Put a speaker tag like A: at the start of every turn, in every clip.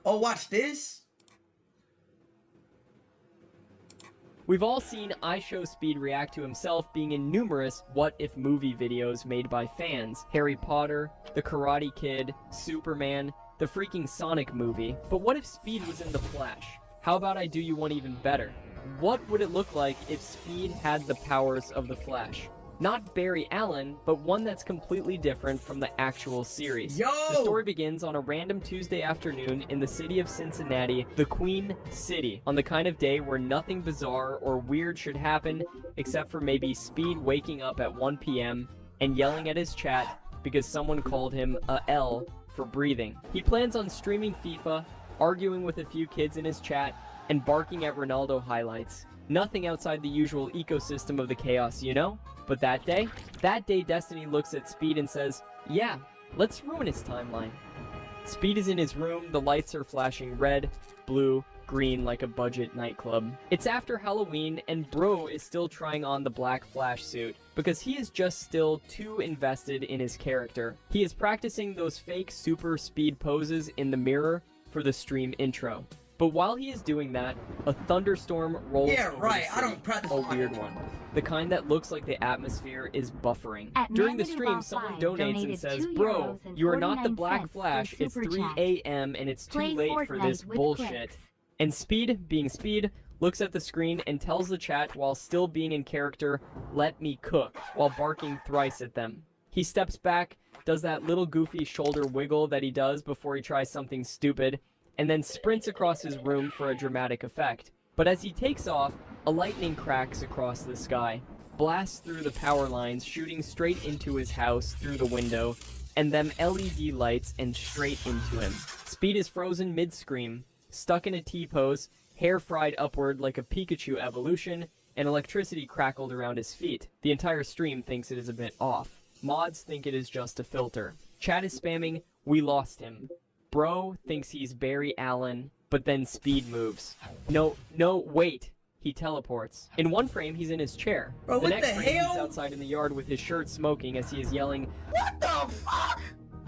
A: Oh, watch this.
B: We've all seen IShowSpeed react to himself being in numerous what-if movie videos made by fans. Harry Potter, The Karate Kid, Superman, the freaking Sonic movie. But what if Speed was in The Flash? How about I do you one even better? What would it look like if Speed had the powers of The Flash? Not Barry Allen, but one that's completely different from the actual series.
A: Yo!
B: The story begins on a random Tuesday afternoon in the city of Cincinnati, the Queen City, on the kind of day where nothing bizarre or weird should happen, except for maybe Speed waking up at 1 p.m. and yelling at his chat because someone called him a L for breathing. He plans on streaming FIFA, arguing with a few kids in his chat, and barking at Ronaldo highlights. Nothing outside the usual ecosystem of the chaos, you know? But that day Destiny looks at Speed and says, yeah, let's ruin his timeline. Speed is in his room, the lights are flashing red, blue, green like a budget nightclub. It's after Halloween and Bro is still trying on the black Flash suit because he is just still too invested in his character. He is practicing those fake super speed poses in the mirror for the stream intro. But while he is doing that, a thunderstorm rolls over the city.
A: I don't practice
B: a weird one. The kind that looks like the atmosphere is buffering.
C: At
B: During the stream, someone donates and says, bro, you are not the Black Flash, it's 3 a.m. and it's too late for this bullshit. And Speed, being Speed, looks at the screen and tells the chat while still being in character, let me cook, while barking thrice at them. He steps back, does that little goofy shoulder wiggle that he does before he tries something stupid, and then sprints across his room for a dramatic effect. But as he takes off, a lightning cracks across the sky, blasts through the power lines, shooting straight into his house through the window, and them LED lights and straight into him. Speed is frozen mid-scream, stuck in a T-pose, hair fried upward like a Pikachu evolution, and electricity crackled around his feet. The entire stream thinks it is a bit off. Mods think it is just a filter. Chat is spamming, we lost him. Bro thinks he's Barry Allen, but then Speed moves. No, wait. He teleports. In one frame, he's in his chair.
A: Bro,
B: the
A: what
B: next
A: the
B: frame,
A: hell?
B: he's outside in the yard with his shirt smoking as he is yelling,
A: What the fuck?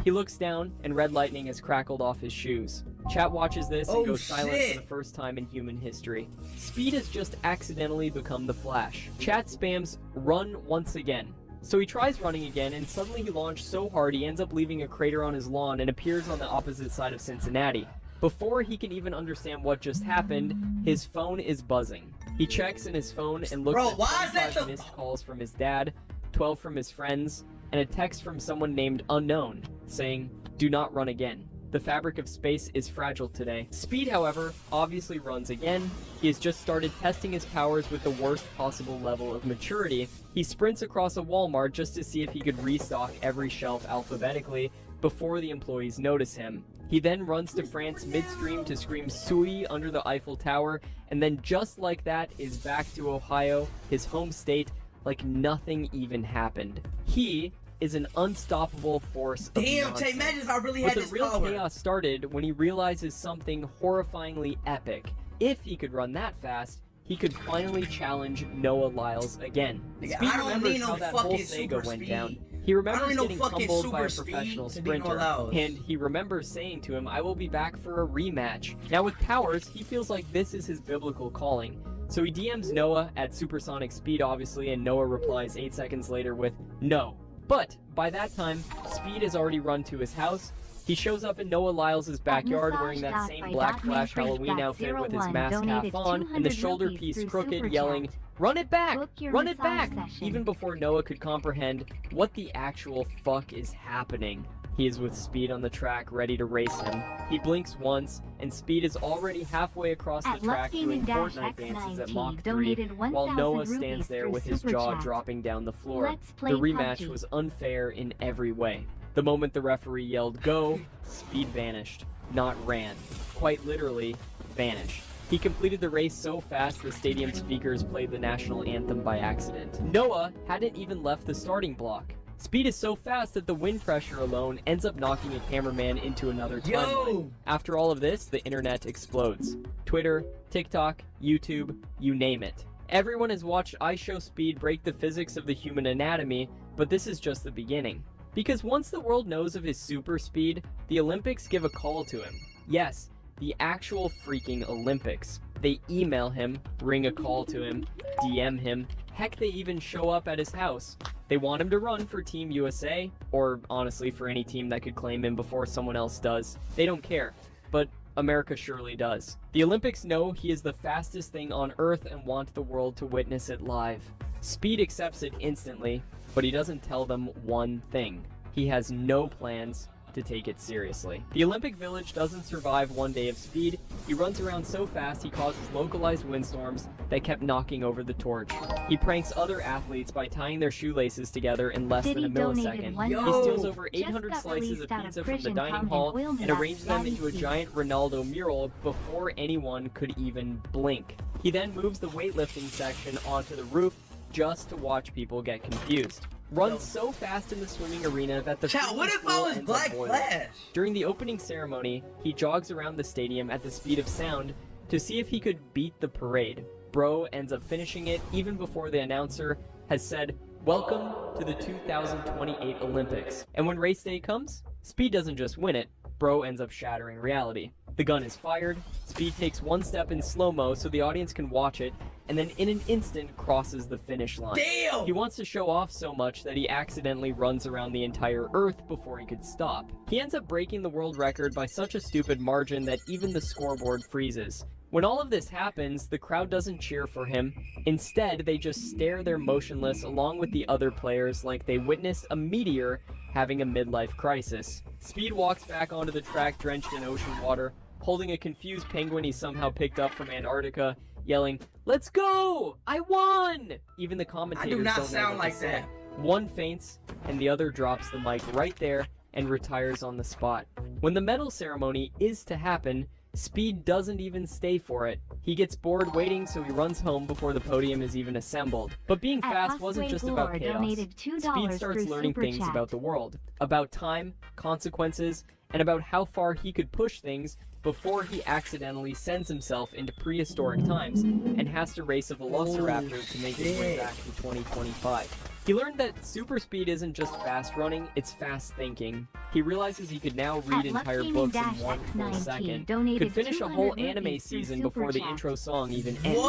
B: He looks down, and red lightning has crackled off his shoes. Chat watches this and goes silent for the first time in human history. Speed has just accidentally become the Flash. Chat spams, run once again. So he tries running again, and suddenly he launched so hard he ends up leaving a crater on his lawn and appears on the opposite side of Cincinnati. Before he can even understand what just happened, his phone is buzzing. He checks in his phone and looks at 25 missed calls from his dad, 12 from his friends, and a text from someone named Unknown, saying, do not run again. The fabric of space is fragile today. Speed, however, obviously runs again. He has just started testing his powers with the worst possible level of maturity. He sprints across a Walmart just to see if he could restock every shelf alphabetically before the employees notice him. He then runs to France midstream to scream "Sui" under the Eiffel Tower, and then just like that is back to Ohio, his home state, like nothing even happened. He is an unstoppable force of nonsense.
A: Imagine if I really had this
B: power. But the real chaos started when he realizes something horrifyingly epic. If he could run that fast, he could finally challenge Noah Lyles again. Speed remembers how that whole Sega went down. He remembers getting tumbled by a professional sprinter, and he remembers saying to him, I will be back for a rematch. Now with powers, he feels like this is his biblical calling. So he DMs Noah at supersonic speed, obviously, and Noah replies 8 seconds later with, no. But by that time, Speed has already run to his house. He shows up in Noah Lyles' backyard wearing that same Black Flash Halloween outfit with his mask half on and the shoulder piece crooked, yelling, run it back! Run it back! Even before Noah could comprehend what the actual fuck is happening. He is with Speed on the track, ready to race him. He blinks once, and Speed is already halfway across the track doing Fortnite dances at Mach 3, while Noah stands there with his jaw dropping down the floor. The rematch was unfair in every way. The moment the referee yelled, go, Speed vanished. Not ran. Quite literally, vanished. He completed the race so fast the stadium speakers played the national anthem by accident. Noah hadn't even left the starting block. Speed is so fast that the wind pressure alone ends up knocking a cameraman into another timeline. After all of this, the internet explodes. Twitter, TikTok, YouTube, you name it. Everyone has watched IShowSpeed break the physics of the human anatomy, but this is just the beginning. Because once the world knows of his super speed, the Olympics give a call to him. Yes, the actual freaking Olympics. They email him, ring a call to him, DM him, heck, they even show up at his house. They want him to run for Team USA, or honestly for any team that could claim him before someone else does. They don't care, but America surely does. The Olympics know he is the fastest thing on Earth and want the world to witness it live. Speed accepts it instantly, but he doesn't tell them one thing. He has no plans to take it seriously. The Olympic Village doesn't survive one day of Speed. He runs around so fast he causes localized windstorms that kept knocking over the torch. He pranks other athletes by tying their shoelaces together in less than a millisecond. He steals over 800 slices of pizza from the dining hall and arranges them into a giant Ronaldo mural before anyone could even blink. He then moves the weightlifting section onto the roof just to watch people get confused. Runs so fast in the swimming arena that the
A: what if I was Black Flash?
B: During the opening ceremony, he jogs around the stadium at the speed of sound to see if he could beat the parade. Bro ends up finishing it even before the announcer has said, "Welcome to the 2028 Olympics." And when race day comes, Speed doesn't just win it, Bro ends up shattering reality. The gun is fired, Speed takes one step in slow-mo so the audience can watch it, and then in an instant crosses the finish line.
A: Damn!
B: He wants to show off so much that he accidentally runs around the entire Earth before he could stop. He ends up breaking the world record by such a stupid margin that even the scoreboard freezes. When all of this happens, the crowd doesn't cheer for him. Instead, they just stare there motionless along with the other players like they witnessed a meteor having a midlife crisis. Speed walks back onto the track drenched in ocean water, holding a confused penguin he somehow picked up from Antarctica, yelling, "Let's go! I won!" Even the commentators
A: I do not
B: don't
A: sound
B: know what
A: like
B: to say.
A: that.
B: One faints, and the other drops the mic right there and retires on the spot. When the medal ceremony is to happen, Speed doesn't even stay for it. He gets bored waiting, so he runs home before the podium is even assembled. But being fast wasn't just about chaos. Speed starts learning things about the world, about time, consequences, and about how far he could push things before he accidentally sends himself into prehistoric times and has to race a velociraptor to make his way back to 2025. He learned that super speed isn't just fast running, it's fast thinking. He realizes he could now read entire books in one full second, could finish a whole anime season before the intro song even ends,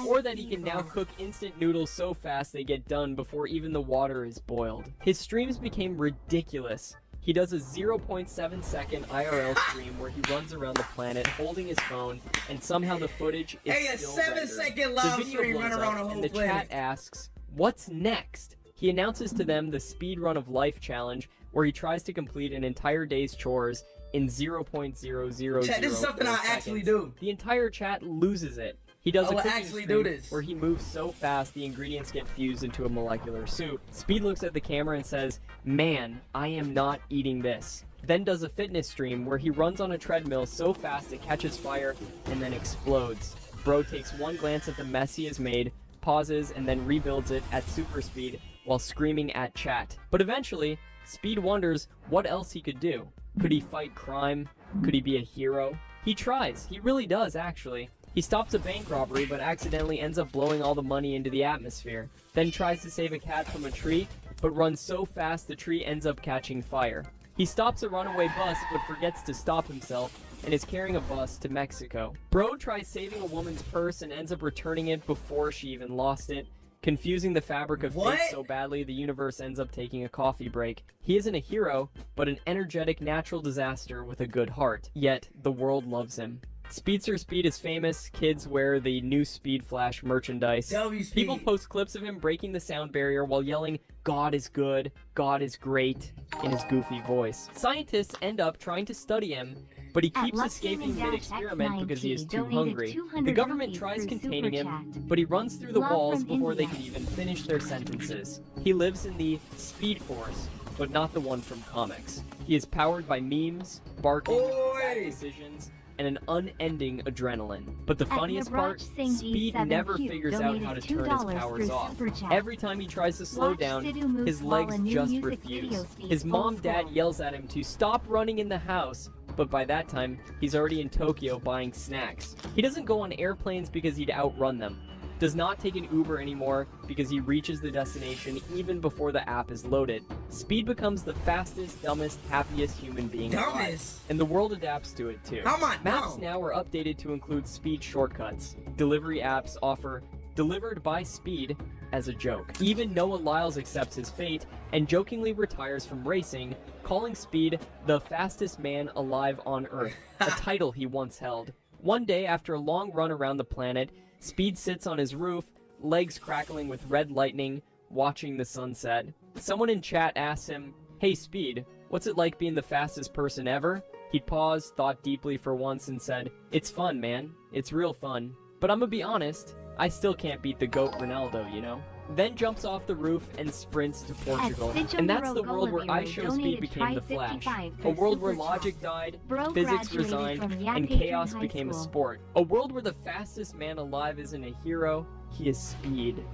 B: or that he can now cook instant noodles so fast they get done before even the water is boiled. His streams became ridiculous. He does a 0.7 second IRL stream where he runs around the planet holding his phone, and somehow the footage is still rendered.
A: 7-second live
B: The video
A: stream
B: blows
A: run around
B: up,
A: a whole
B: and the
A: planet.
B: chat asks, "What's next?" He announces to them the Speed Run of Life challenge, where he tries to complete an entire day's chores in 0.000
A: Chat, this is something I actually do.
B: The entire chat loses it. He does a cooking
A: actually
B: stream
A: do this.
B: where he moves so fast the ingredients get fused into a molecular soup. Speed looks at the camera and says, "Man, I am not eating this." Then does a fitness stream where he runs on a treadmill so fast it catches fire and then explodes. Bro takes one glance at the mess he has made, pauses, and then rebuilds it at super speed while screaming at chat. But eventually, Speed wonders what else he could do. Could he fight crime? Could he be a hero? He tries. He really does, actually. He stops a bank robbery but accidentally ends up blowing all the money into the atmosphere. Then tries to save a cat from a tree, but runs so fast the tree ends up catching fire. He stops a runaway bus but forgets to stop himself and is carrying a bus to Mexico. Bro tries saving a woman's purse and ends up returning it before she even lost it, confusing the fabric of fate so badly the universe ends up taking a coffee break. He isn't a hero, but an energetic natural disaster with a good heart. Yet, the world loves him. Speedster Speed is famous, kids wear the new Speed Flash merchandise. People post clips of him breaking the sound barrier while yelling, "God is good, God is great," in his goofy voice. Scientists end up trying to study him, but he keeps escaping mid-experiment because he is too hungry. The government tries containing him, but he runs through the walls before they can even finish their sentences. He lives in the Speed Force, but not the one from comics. He is powered by memes, barking, bad decisions, and an unending adrenaline. But the funniest part, Speed never figures out how to turn his powers off. Every time he tries to slow down, his legs just refuse. His dad yells at him to stop running in the house, but by that time, he's already in Tokyo buying snacks. He doesn't go on airplanes because he'd outrun them. does not take an Uber anymore because he reaches the destination even before the app is loaded. Speed becomes the fastest, dumbest, happiest human being alive, and the world adapts to it too. Maps now are updated to include speed shortcuts. Delivery apps offer delivered by Speed as a joke. Even Noah Lyles accepts his fate and jokingly retires from racing, calling Speed the fastest man alive on Earth, a title he once held. One day, after a long run around the planet, Speed sits on his roof, legs crackling with red lightning, watching the sunset. Someone in chat asks him, "Hey Speed, what's it like being the fastest person ever?" He paused, thought deeply for once, and said, "It's fun, man. It's real fun. But I'm gonna be honest, I still can't beat the GOAT Ronaldo, you know?" Then jumps off the roof and sprints to Portugal. And that's the world where IShowSpeed became the Flash. A world where logic died, physics resigned, and chaos became a sport. A world where the fastest man alive isn't a hero, he is Speed.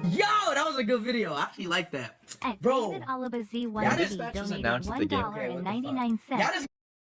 A: Yo, that was a good video. I actually like that. Bro,
C: David Oliver Z180 donated $1.99.